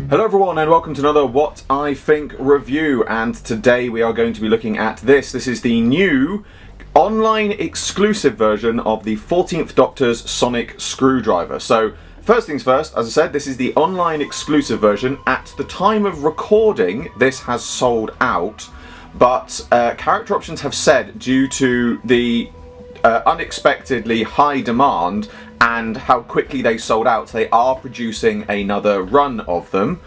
Hello everyone and welcome to another What I Think review, and today we are going to be looking at this. This is the new online exclusive version of the 14th Doctor's Sonic Screwdriver. So first things first, as I said, this is the online exclusive version. At the time of recording, this has sold out, but Character Options have said, due to the unexpectedly high demand and how quickly they sold out, they are producing another run of them.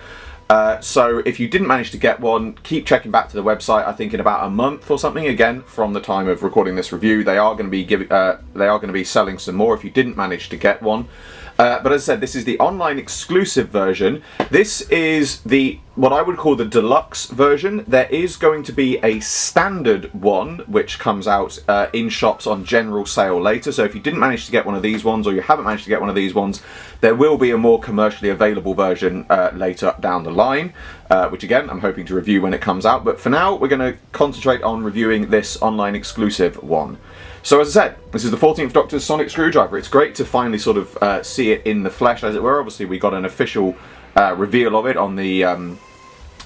So if you didn't manage to get one, keep checking back to the website. I think in about a month or something, again from the time of recording this review, they are going to be selling some more if you didn't manage to get one. But as I said, this is the online exclusive version. This is what I would call the deluxe version. There is going to be a standard one which comes out in shops on general sale later. So if you didn't manage to get one of these ones, or you haven't managed to get one of these ones, there will be a more commercially available version later down the line, which again I'm hoping to review when it comes out. But for now, we're going to concentrate on reviewing this online exclusive one. So as I said, this is the 14th Doctor's Sonic Screwdriver. It's great to finally sort of see it in the flesh, as it were. Obviously we got an official reveal of it on the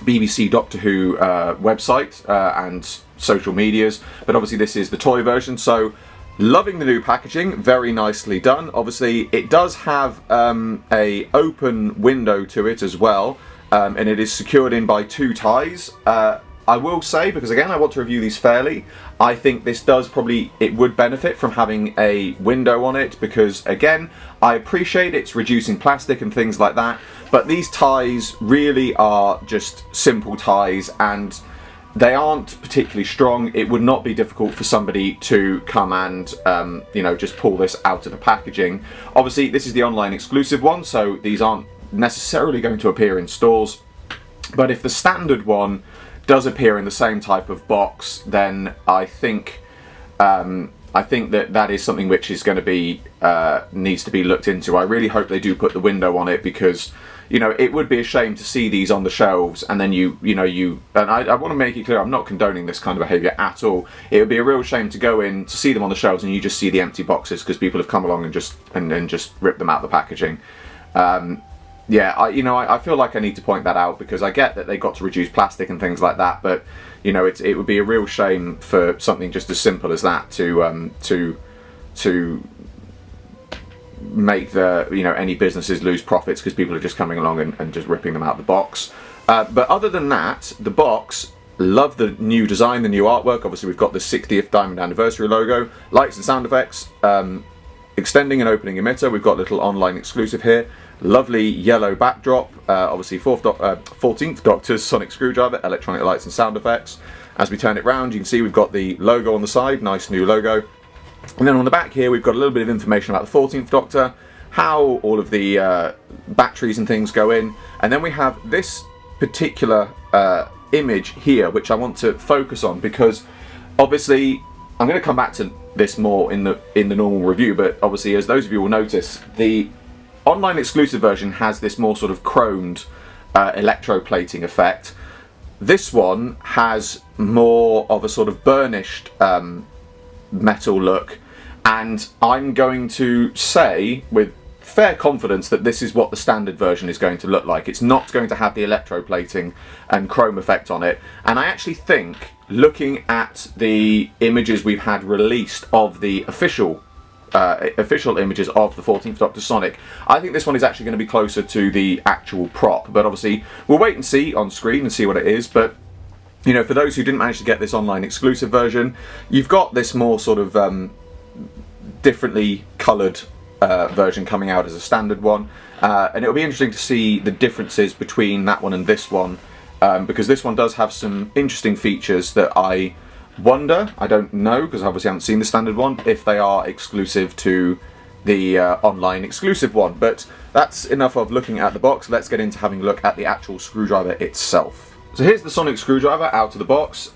BBC Doctor Who website and social medias, but obviously this is the toy version. So loving the new packaging, very nicely done. Obviously it does have a open window to it as well, and it is secured in by two ties. I will say, because again I want to review these fairly, I think this it would benefit from having a window on it, because again I appreciate it's reducing plastic and things like that, but these ties really are just simple ties and they aren't particularly strong. It would not be difficult for somebody to come and you know, just pull this out of the packaging. Obviously this is the online exclusive one, so these aren't necessarily going to appear in stores, but if the standard one does appear in the same type of box, then I think that is something which is going to be needs to be looked into. I really hope they do put the window on it, because you know it would be a shame to see these on the shelves and then I want to make it clear, I'm not condoning this kind of behaviour at all. It would be a real shame to go in to see them on the shelves and you just see the empty boxes because people have come along and just ripped them out of the packaging. Yeah, I feel like I need to point that out, because I get that they got to reduce plastic and things like that, but you know, it would be a real shame for something just as simple as that to make any businesses lose profits because people are just coming along and just ripping them out of the box. But other than that, the box, love the new design, the new artwork. Obviously we've got the 60th Diamond Anniversary logo, lights and sound effects, extending and opening emitter. We've got a little online exclusive here. Lovely yellow backdrop, obviously 14th Doctor's Sonic Screwdriver, electronic lights and sound effects. As we turn it round, you can see we've got the logo on the side, nice new logo. And then on the back here, we've got a little bit of information about the 14th Doctor, how all of the batteries and things go in. And then we have this particular image here, which I want to focus on, because obviously I'm going to come back to this more in the normal review, but obviously, as those of you will notice, the online exclusive version has this more sort of chromed electroplating effect. This one has more of a sort of burnished metal look, and I'm going to say with fair confidence that this is what the standard version is going to look like. It's not going to have the electroplating and chrome effect on it, and I actually think, looking at the images we've had released of the official images of the 14th Doctor Sonic, I think this one is actually going to be closer to the actual prop. But obviously we'll wait and see on screen and see what it is. But you know, for those who didn't manage to get this online exclusive version, you've got this more sort of differently coloured version coming out as a standard one, and it'll be interesting to see the differences between that one and this one, because this one does have some interesting features that I don't know, because I obviously haven't seen the standard one, if they are exclusive to the online exclusive one. But that's enough of looking at the box. Let's get into having a look at the actual screwdriver itself. So here's the Sonic Screwdriver out of the box.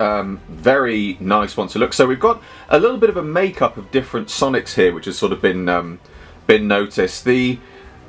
Very nice one to look. So we've got a little bit of a makeup of different Sonics here, which has sort of been noticed.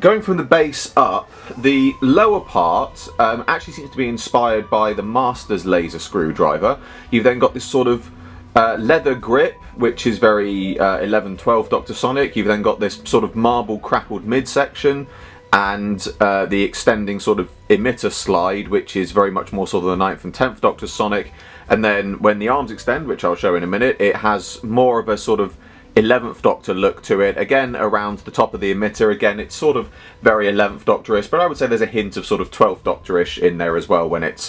Going from the base up, the lower part actually seems to be inspired by the Master's laser screwdriver. You've then got this sort of leather grip, which is very 11th, 12th Doctor Sonic. You've then got this sort of marble crackled midsection, and the extending sort of emitter slide, which is very much more sort of the 9th and 10th Doctor Sonic. And then when the arms extend, which I'll show in a minute, it has more of a sort of 11th Doctor look to it. Again, around the top of the emitter. Again, it's sort of very 11th Doctor-ish, but I would say there's a hint of sort of 12th Doctor-ish in there as well when it's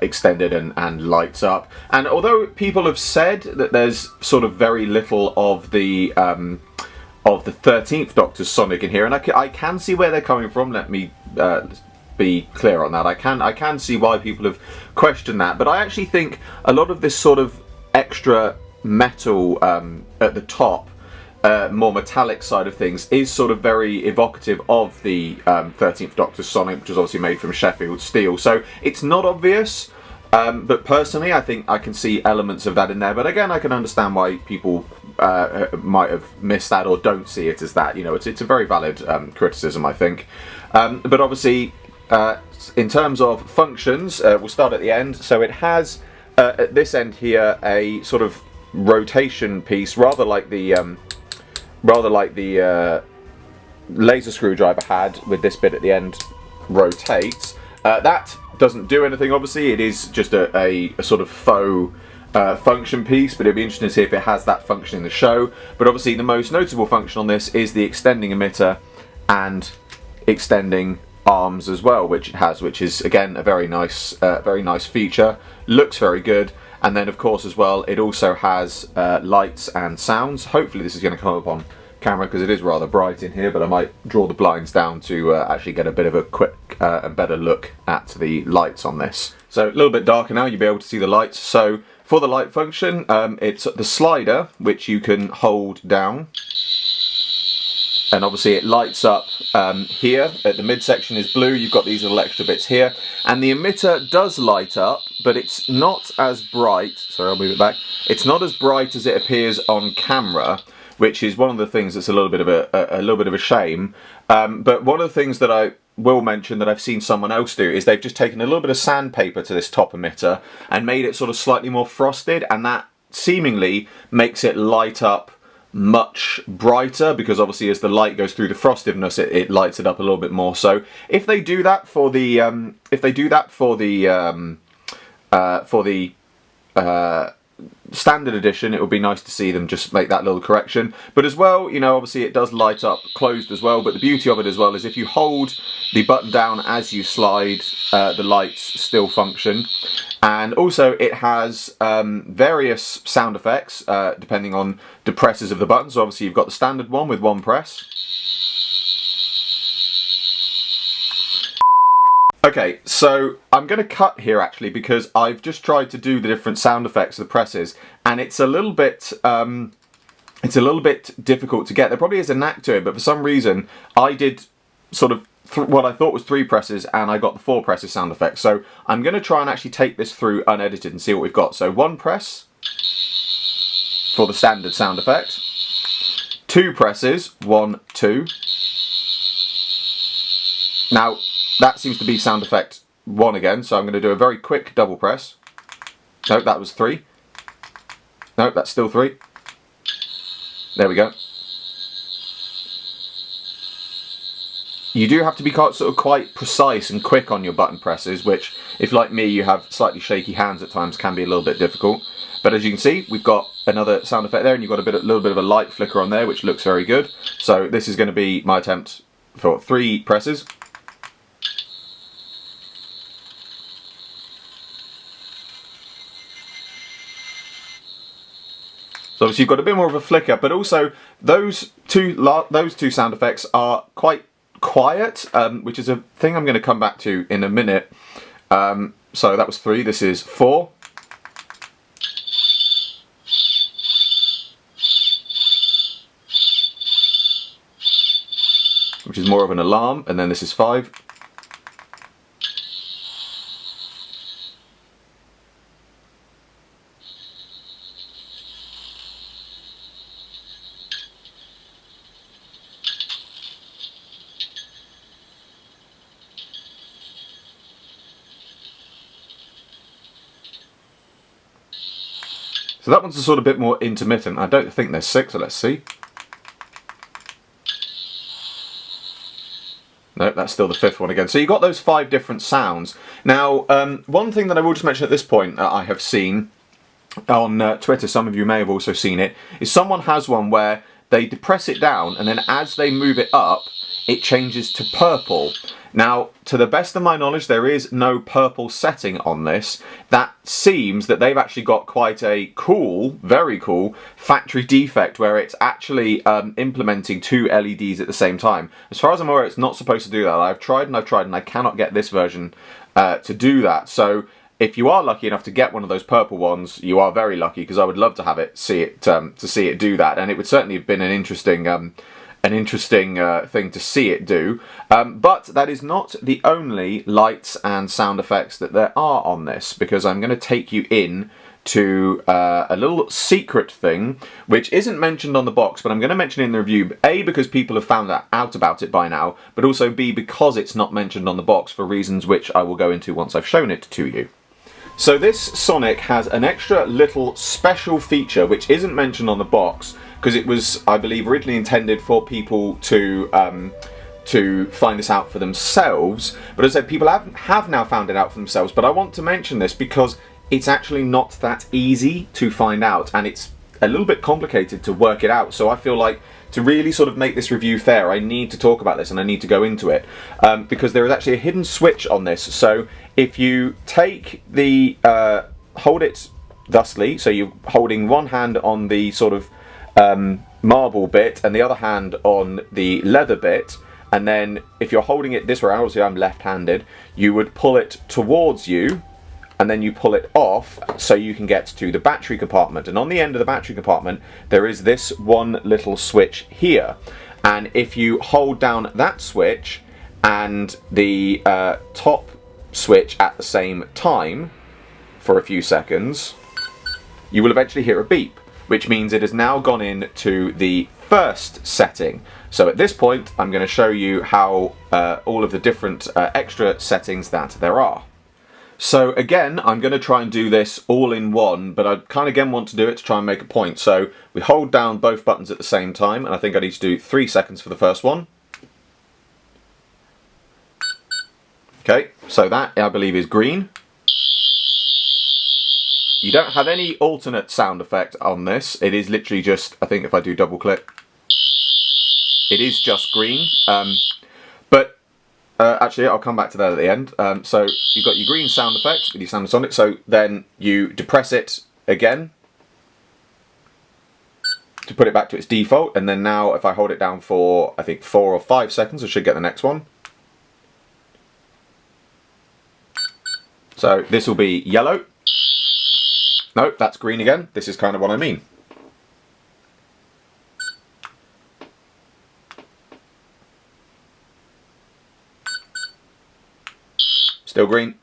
extended and lights up. And although people have said that there's sort of very little of the 13th Doctor's Sonic in here, and I can see where they're coming from. Let me be clear on that. I can see why people have questioned that, but I actually think a lot of this sort of extra metal at the top, more metallic side of things, is sort of very evocative of the 13th Doctor Sonic, which is obviously made from Sheffield steel. So it's not obvious, but personally I think I can see elements of that in there. But again, I can understand why people might have missed that or don't see it as that. You know, it's a very valid criticism, I think. But obviously, in terms of functions, we'll start at the end. So it has at this end here a sort of rotation piece, rather like the laser screwdriver had, with this bit at the end rotates. That doesn't do anything, obviously. It is just a sort of faux function piece, but it'd be interesting to see if it has that function in the show. But obviously the most notable function on this is the extending emitter and extending arms as well, which it has, which is again a very nice feature. Looks very good. And then of course as well, it also has lights and sounds. Hopefully this is going to come up on camera because it is rather bright in here, but I might draw the blinds down to actually get a bit of a quick and better look at the lights on this. So a little bit darker now, you'll be able to see the lights. So for the light function, it's the slider, which you can hold down. And obviously it lights up here at the midsection is blue. You've got these little extra bits here, and the emitter does light up, but it's not as bright. Sorry, I'll move it back. It's not as bright as it appears on camera, which is one of the things that's a little bit of a shame. But one of the things that I will mention that I've seen someone else do is they've just taken a little bit of sandpaper to this top emitter and made it sort of slightly more frosted, and that seemingly makes it light up much brighter, because obviously as the light goes through the frostedness, it lights it up a little bit more. So if they do that for the standard edition, it would be nice to see them just make that little correction. But as well, you know, obviously it does light up closed as well, but the beauty of it as well is if you hold the button down as you slide, the lights still function. And also it has various sound effects depending on the presses of the button. So obviously you've got the standard one with one press. Okay, so I'm going to cut here actually because I've just tried to do the different sound effects of the presses, and it's a little bit difficult to get. There probably is a knack to it, but for some reason I did sort of what I thought was 3 presses, and I got the 4 presses sound effects. So I'm going to try and actually take this through unedited and see what we've got. So 1 press for the standard sound effect, 2 presses, 1, 2. Now that seems to be sound effect 1 again, so I'm going to do a very quick double press. No, that was 3. No, that's still 3. There we go. You do have to be sort of quite precise and quick on your button presses, which, if like me you have slightly shaky hands at times, can be a little bit difficult. But as you can see, we've got another sound effect there, and you've got a little bit of a light flicker on there, which looks very good. So this is going to be my attempt for 3 presses. So obviously you've got a bit more of a flicker, but also those two sound effects are quite quiet, which is a thing I'm going to come back to in a minute. So that was 3, this is 4. Which is more of an alarm, and then this is 5. So that one's a sort of bit more intermittent. I don't think there's 6, so let's see. No, that's still the 5th one again. So you got those 5 different sounds. Now, one thing that I will just mention at this point that I have seen on Twitter, some of you may have also seen it, is someone has one where they depress it down and then as they move it up, it changes to purple. Now, to the best of my knowledge, there is no purple setting on this. That seems that they've actually got quite a cool, very cool, factory defect where it's actually implementing 2 LEDs at the same time. As far as I'm aware, it's not supposed to do that. I've tried and I cannot get this version to do that. So if you are lucky enough to get one of those purple ones, you are very lucky, because I would love to have it, see it do that, and it would certainly have been an interesting thing to see it do. But that is not the only lights and sound effects that there are on this, because I'm going to take you in to a little secret thing which isn't mentioned on the box, but I'm going to mention it in the review, A, because people have found out about it by now, but also B, because it's not mentioned on the box for reasons which I will go into once I've shown it to you. So this Sonic has an extra little special feature which isn't mentioned on the box, because it was, I believe, originally intended for people to find this out for themselves. But as I said, people have now found it out for themselves. But I want to mention this because it's actually not that easy to find out, and it's a little bit complicated to work it out. So I feel like to really sort of make this review fair, I need to talk about this and I need to go into it, because there is actually a hidden switch on this. So if you take the hold it thusly, so you're holding one hand on the sort of marble bit and the other hand on the leather bit, and then if you're holding it this way, obviously I'm left-handed, you would pull it towards you and then you pull it off so you can get to the battery compartment. And on the end of the battery compartment there is this one little switch here, and if you hold down that switch and the top switch at the same time for a few seconds, you will eventually hear a beep, which means it has now gone into the first setting. So at this point I'm going to show you how all of the different extra settings that there are. So again, I'm going to try and do this all in one, but I kind of again want to do it to try and make a point. So we hold down both buttons at the same time, and I think I need to do 3 seconds for the first one. Okay, so that I believe is green. You don't have any alternate sound effect on this. It is literally just, I think if I do double click, it is just green. But actually, I'll come back to that at the end. So you've got your green sound effect with your Sound Sonic. So then you depress it again to put it back to its default. And then now if I hold it down for, I think 4 or 5 seconds, I should get the next one. So this will be yellow. No, that's green again. This is kind of what I mean. Still green.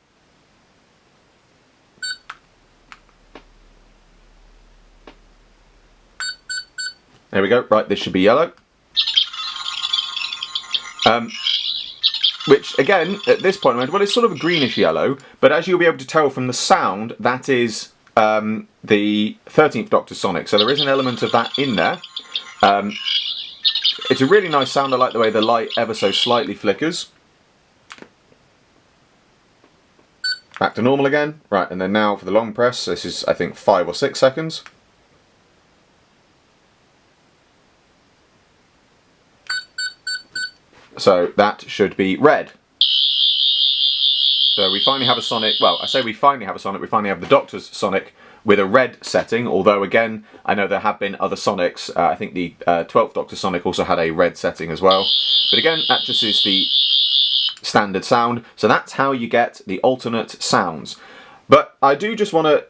There we go. Right, this should be yellow. Which again, at this point, well, it's sort of a greenish yellow, but as you'll be able to tell from the sound, that is the 13th Doctor Sonic, so there is an element of that in there. It's a really nice sound. I like the way the light ever so slightly flickers. Back to normal again. Right, and then now for the long press, this is I think 5 or 6 seconds. So that should be red. So we finally have a Sonic, well, I say we finally have a Sonic, we finally have the Doctor's Sonic with a red setting, although again, I know there have been other Sonics. I think the 12th Doctor Sonic also had a red setting as well. But again, that just is the standard sound. So that's how you get the alternate sounds. But I do just want to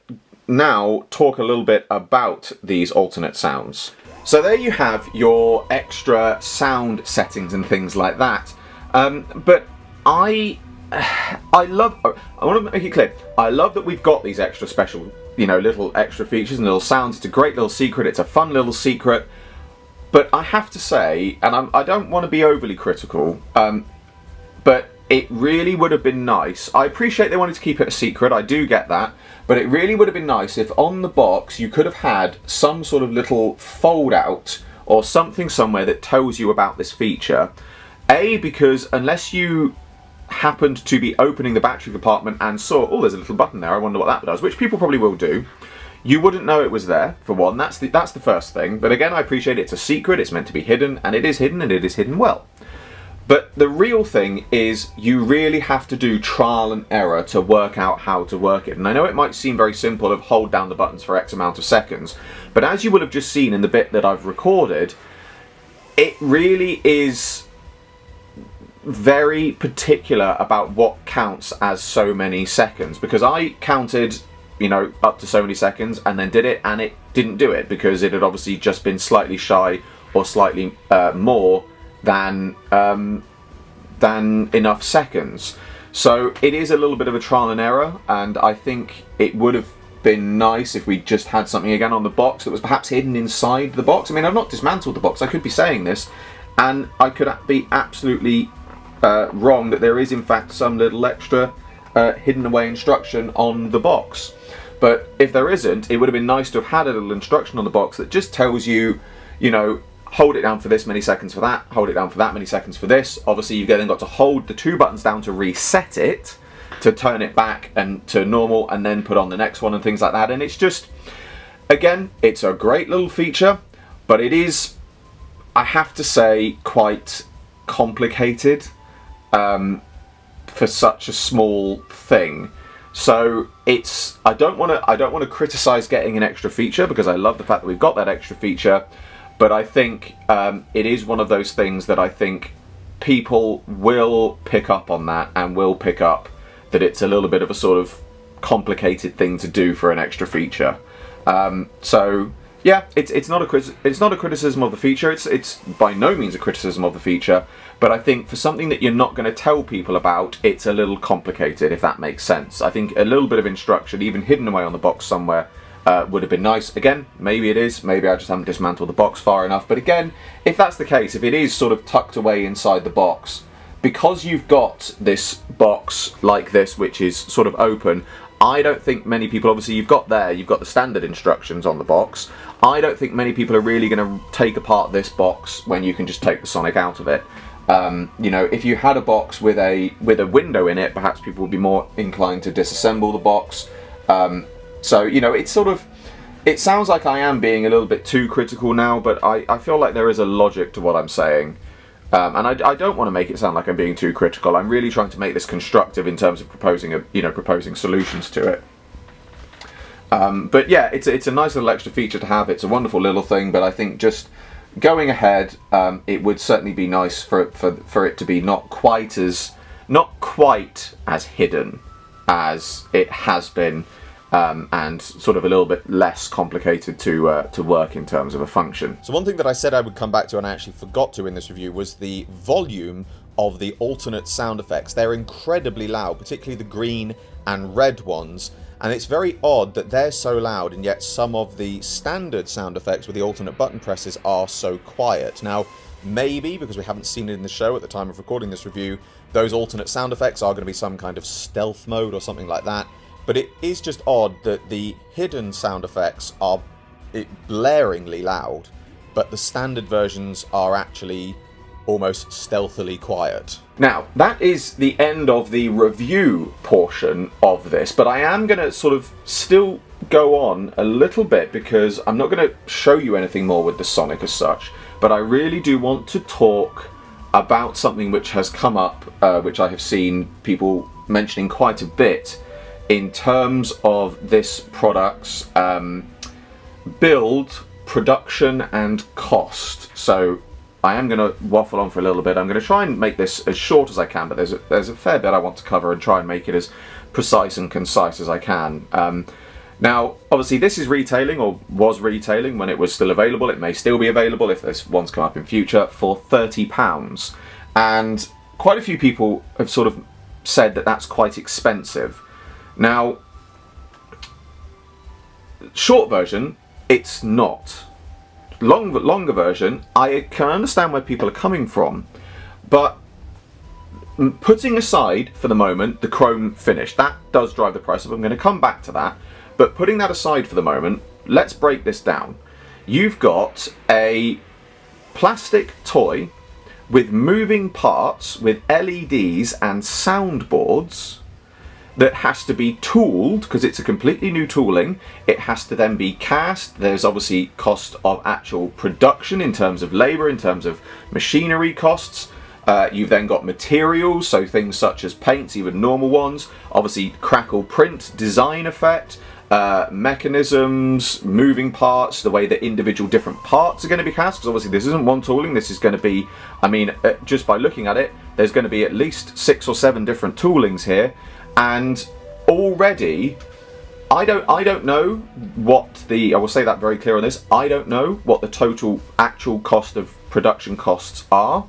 now talk a little bit about these alternate sounds. So there you have your extra sound settings and things like that. But I want to make it clear, I love that we've got these extra special, you know, little extra features and little sounds. It's a great little secret, it's a fun little secret. But I have to say, and I don't want to be overly critical, but it really would have been nice. I appreciate they wanted to keep it a secret, I do get that, but it really would have been nice if on the box you could have had some sort of little fold out or something somewhere that tells you about this feature. A, because unless you happened to be opening the battery compartment and saw, oh, there's a little button there, I wonder what that does, which people probably will do, you wouldn't know it was there, for one. That's the first thing. But again, I appreciate it's a secret, it's meant to be hidden, and it is hidden, and it is hidden well. But the real thing is you really have to do trial and error to work out how to work it. And I know it might seem very simple of hold down the buttons for X amount of seconds, but as you will have just seen in the bit that I've recorded, it really is very particular about what counts as so many seconds. Because I counted, you know, up to so many seconds and then did it, and it didn't do it because it had obviously just been slightly shy or slightly more than enough seconds. So it is a little bit of a trial and error, and I think it would have been nice if we just had something again on the box that was perhaps hidden inside the box. I mean, I've not dismantled the box, I could be saying this, and I could be absolutely wrong that there is in fact some little extra hidden away instruction on the box. But if there isn't, it would have been nice to have had a little instruction on the box that just tells you, you know, hold it down for this many seconds for that, hold it down for that many seconds for this. Obviously you've then got to hold the two buttons down to reset it, to turn it back and to normal, and then put on the next one and things like that. And it's just, again, it's a great little feature, but it is, I have to say, quite complicated for such a small thing. So it's, I don't want to criticize getting an extra feature, because I love the fact that we've got that extra feature. But I think it is one of those things that I think people will pick up on that, and will pick up that it's a little bit of a sort of complicated thing to do for an extra feature. So yeah, it's not a criticism of the feature. It's by no means a criticism of the feature. But I think for something that you're not going to tell people about, it's a little complicated, if that makes sense. I think a little bit of instruction, even hidden away on the box somewhere, would have been nice. Again, maybe it is, maybe I just haven't dismantled the box far enough, but again, if that's the case, if it is sort of tucked away inside the box, because you've got this box like this which is sort of open, I don't think many people, obviously you've got the standard instructions on the box, I don't think many people are really going to take apart this box when you can just take the Sonic out of it. You know, if you had a box with a window in it, perhaps people would be more inclined to disassemble the box. So, you know, it's sort of, it sounds like I am being a little bit too critical now, but I feel like there is a logic to what I'm saying. And I don't want to make it sound like I'm being too critical. I'm really trying to make this constructive in terms of proposing solutions to it. But yeah, it's a nice little extra feature to have. It's a wonderful little thing, but I think just going ahead, it would certainly be nice for it to be not quite as hidden as it has been. And sort of a little bit less complicated to work in terms of a function. So one thing that I said I would come back to, and I actually forgot to in this review, was the volume of the alternate sound effects. They're incredibly loud, particularly the green and red ones, and it's very odd that they're so loud and yet some of the standard sound effects with the alternate button presses are so quiet. Now, maybe, because we haven't seen it in the show at the time of recording this review, those alternate sound effects are going to be some kind of stealth mode or something like that. But it is just odd that the hidden sound effects are blaringly loud, but the standard versions are actually almost stealthily quiet. Now, that is the end of the review portion of this, but I am going to sort of still go on a little bit, because I'm not going to show you anything more with the Sonic as such, but I really do want to talk about something which has come up, which I have seen people mentioning quite a bit, in terms of this product's build, production and cost. So I am going to waffle on for a little bit. I'm going to try and make this as short as I can, but there's a fair bit I want to cover and try and make it as precise and concise as I can. Now, obviously this is retailing, or was retailing when it was still available. It may still be available if this one's come up in future, for £30. And quite a few people have sort of said that that's quite expensive. Now, short version, it's not. Longer version, I can understand where people are coming from, but putting aside for the moment the chrome finish, that does drive the price up. I'm going to come back to that, but putting that aside for the moment, let's break this down. You've got a plastic toy with moving parts, with LEDs and soundboards, that has to be tooled, because it's a completely new tooling. It has to then be cast. There's obviously cost of actual production in terms of labour, in terms of machinery costs. You've then got materials, so things such as paints, even normal ones. Obviously crackle print, design effect, mechanisms, moving parts, the way that individual different parts are going to be cast, because obviously this isn't one tooling, this is going to be, I mean, just by looking at it, there's going to be at least 6 or 7 different toolings here. And already, I don't know what I will say that very clear on this, I don't know what the total actual cost of production costs are.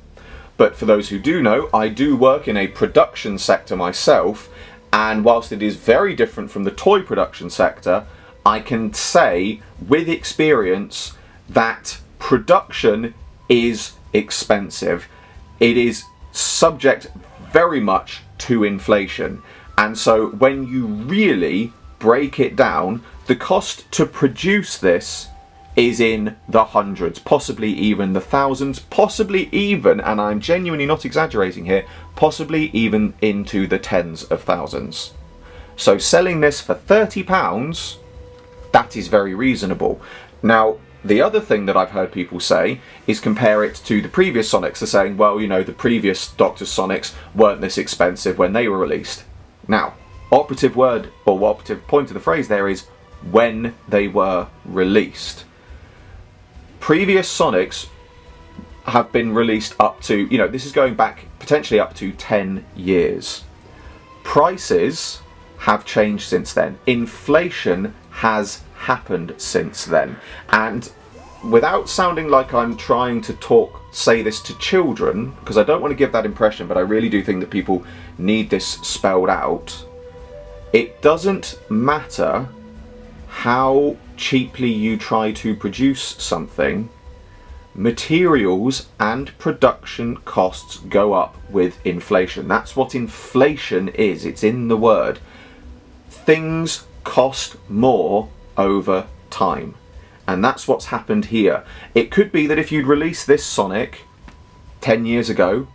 But for those who do know, I do work in a production sector myself, and whilst it is very different from the toy production sector, I can say with experience that production is expensive. It is subject very much to inflation. And so when you really break it down, the cost to produce this is in the hundreds, possibly even the thousands, possibly even, and I'm genuinely not exaggerating here, possibly even into the tens of thousands. So selling this for £30, that is very reasonable. Now, the other thing that I've heard people say is compare it to the previous Sonics. They're saying, well, you know, the previous Doctor Sonics weren't this expensive when they were released. Now, operative word, or operative point of the phrase there is when they were released. Previous Sonics have been released up to, you know, this is going back potentially up to 10 years. Prices have changed since then. Inflation has happened since then. And without sounding like I'm trying to say this to children, because I don't want to give that impression, but I really do think that people need this spelled out. It doesn't matter how cheaply you try to produce something, materials and production costs go up with inflation. That's what inflation is. It's in the word. Things cost more over time. And that's what's happened here. It could be that if you'd released this Sonic 10 years ago,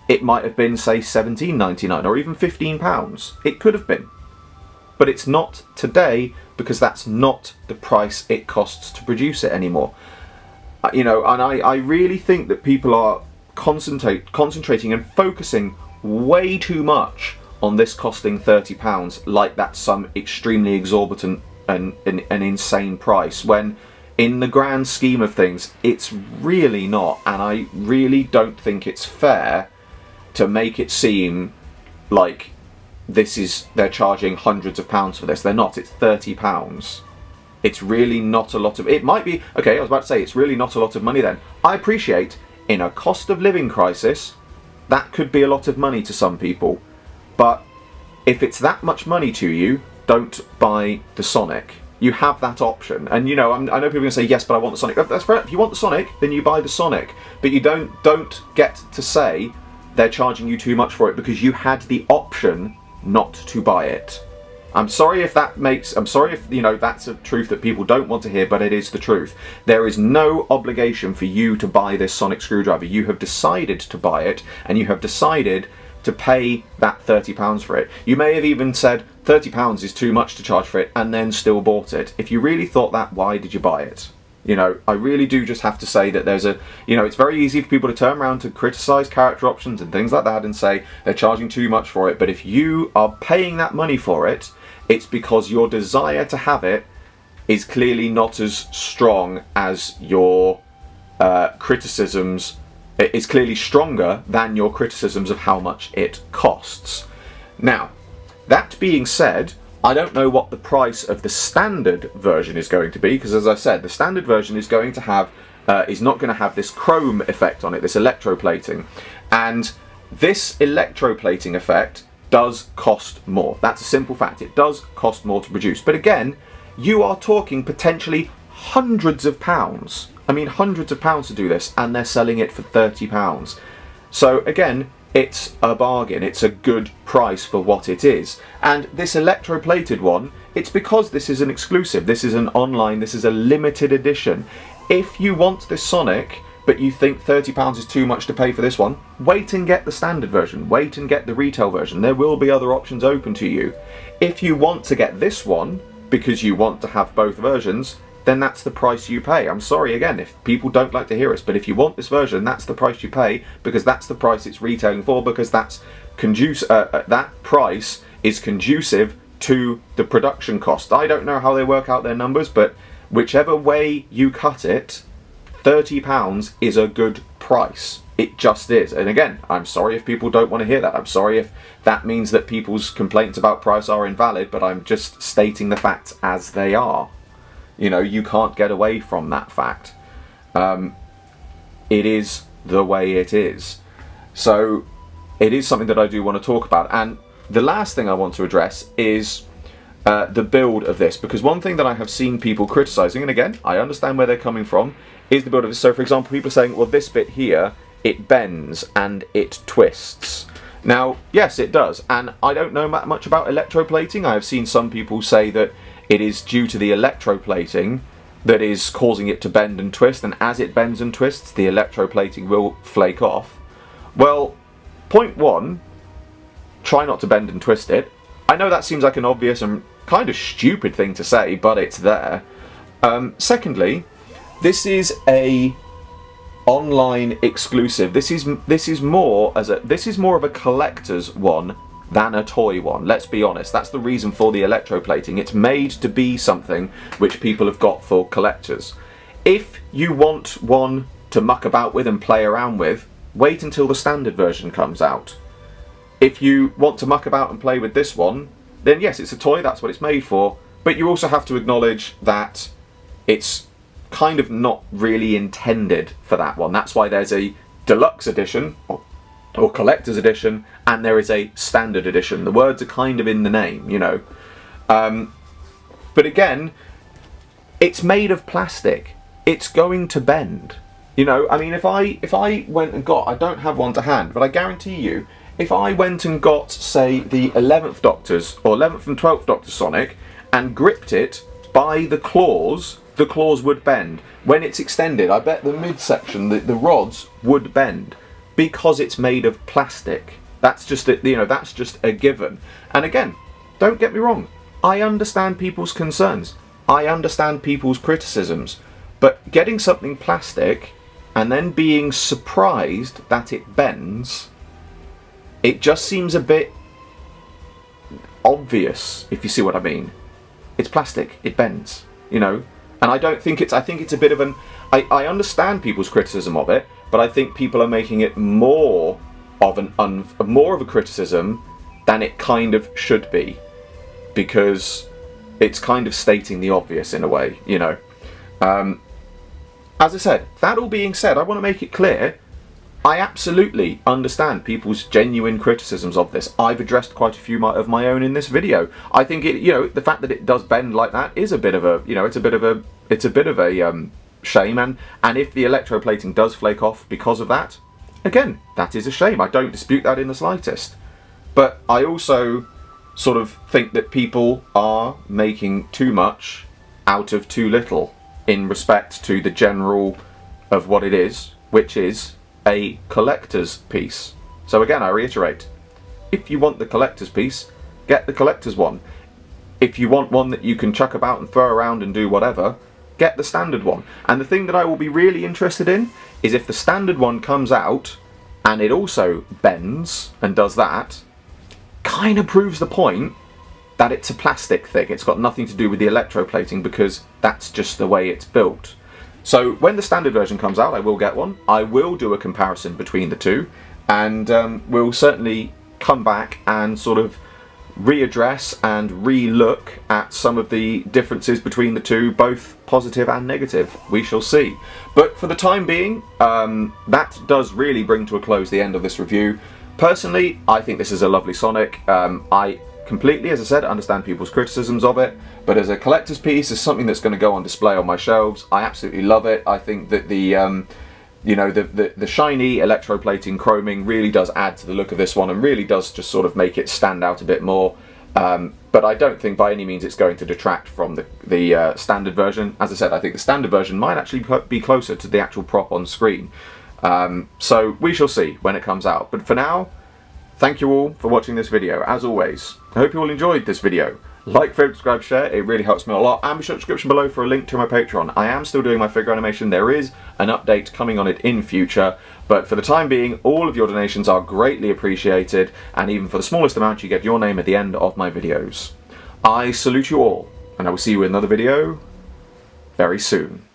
it might have been, say, £17.99 or even £15. It could have been. But it's not today, because that's not the price it costs to produce it anymore. You know, and I really think that people are concentrating and focusing way too much on this costing £30, like that's some extremely exorbitant and an insane price, when in the grand scheme of things, it's really not. And I really don't think it's fair to make it seem like they're charging hundreds of pounds for this. They're not. It's £30. It's really not a lot of, it might be, okay, I was about to say, it's really not a lot of money then. I appreciate, in a cost of living crisis, that could be a lot of money to some people. But if it's that much money to you, don't buy the Sonic. You have that option. And you know, I know people are going to say, yes, but I want the Sonic. That's fair. If you want the Sonic, then you buy the Sonic. But you don't get to say they're charging you too much for it, because you had the option not to buy it. I'm sorry if you know that's a truth that people don't want to hear, but it is the truth. There is no obligation for you to buy this Sonic Screwdriver. You have decided to buy it, and you have decided to pay that £30 for it. You may have even said £30 is too much to charge for it, and then still bought it. If you really thought that, why did you buy it? You know, I really do just have to say that it's very easy for people to turn around to criticise character options and things like that and say they're charging too much for it. But if you are paying that money for it, it's because your desire to have it is clearly not as strong as your criticisms. It is clearly stronger than your criticisms of how much it costs. Now, that being said, I don't know what the price of the standard version is going to be, because as I said, the standard version is going to have is not going to have this chrome effect on it, this electroplating, and this electroplating effect does cost more. That's a simple fact. It does cost more to produce. But again, you are talking potentially hundreds of pounds. I mean, hundreds of pounds to do this, and they're selling it for £30. So again, it's a bargain. It's a good price for what it is. And this electroplated one, it's because this is an exclusive. This is an online, this is a limited edition. If you want this Sonic, but you think £30 is too much to pay for this one, wait and get the standard version, wait and get the retail version. There will be other options open to you. If you want to get this one because you want to have both versions, then that's the price you pay. I'm sorry again if people don't like to hear us, but if you want this version, that's the price you pay, because that's the price it's retailing for, because that's that price is conducive to the production cost. I don't know how they work out their numbers, but whichever way you cut it, £30 is a good price. It just is. And again, I'm sorry if people don't want to hear that. I'm sorry if that means that people's complaints about price are invalid, but I'm just stating the facts as they are. You know, you can't get away from that fact. It is the way it is. So it is something that I do want to talk about. And the last thing I want to address is the build of this, because one thing that I have seen people criticising, and again, I understand where they're coming from, is the build of this. So for example, people are saying, well, this bit here, it bends and it twists. Now, yes, it does. And I don't know much about electroplating. I have seen some people say that it is due to the electroplating that is causing it to bend and twist, and as it bends and twists, the electroplating will flake off. Well, point one, try not to bend and twist it. I know that seems like an obvious and kind of stupid thing to say, but it's there. Secondly, this is a online exclusive. This is more of a collector's one than a toy one. Let's be honest. That's the reason for the electroplating. It's made to be something which people have got for collectors. If you want one to muck about with and play around with, wait until the standard version comes out. If you want to muck about and play with this one, then yes, it's a toy, that's what it's made for, but you also have to acknowledge that it's kind of not really intended for that one. That's why there's a deluxe edition, or collector's edition, and there is a standard edition. The words are kind of in the name, you know. But again, it's made of plastic. It's going to bend. You know, I mean, if I went and got, I don't have one to hand, but I guarantee you, if I went and got, say, the 11th Doctor's, or 11th and 12th Doctor Sonic, and gripped it by the claws would bend. When it's extended, I bet the midsection, the rods would bend, because it's made of plastic. That's just that's just a given. And again, don't get me wrong, I understand people's concerns. I understand people's criticisms. But getting something plastic and then being surprised that it bends, it just seems a bit obvious, if you see what I mean. It's plastic, it bends, you know. And I think it's a bit of I understand people's criticism of it, but I think people are making it more of a criticism than it kind of should be, because it's kind of stating the obvious in a way, you know. As I said, that all being said, I want to make it clear, I absolutely understand people's genuine criticisms of this. I've addressed quite a few of my own in this video. I think the fact that it does bend like that is a bit of a, it's a bit of a shame, and if the electroplating does flake off because of that, again, that is a shame. I don't dispute that in the slightest. But I also sort of think that people are making too much out of too little in respect to the general of what it is, which is a collector's piece. So again, I reiterate, if you want the collector's piece, get the collector's one. If you want one that you can chuck about and throw around and do whatever, get the standard one. And the thing that I will be really interested in is if the standard one comes out and it also bends and does that, kind of proves the point that it's a plastic thing. It's got nothing to do with the electroplating, because that's just the way it's built. So when the standard version comes out, I will get one. I will do a comparison between the two, and we'll certainly come back and sort of readdress and re-look at some of the differences between the two, both positive and negative. We shall see. But for the time being, that does really bring to a close the end of this review. Personally, I think this is a lovely Sonic. I completely, as I said, understand people's criticisms of it, but as a collector's piece, as something that's going to go on display on my shelves, I absolutely love it. I think that the shiny electroplating chroming really does add to the look of this one, and really does just sort of make it stand out a bit more. But I don't think by any means it's going to detract from the standard version. As I said, I think the standard version might actually be closer to the actual prop on screen. So we shall see when it comes out. But for now, thank you all for watching this video. As always, I hope you all enjoyed this video. Like, favorite, subscribe, share, it really helps me a lot. And be sure to description below for a link to my Patreon. I am still doing my figure animation. There is an update coming on it in future. But for the time being, all of your donations are greatly appreciated. And even for the smallest amount, you get your name at the end of my videos. I salute you all, and I will see you in another video very soon.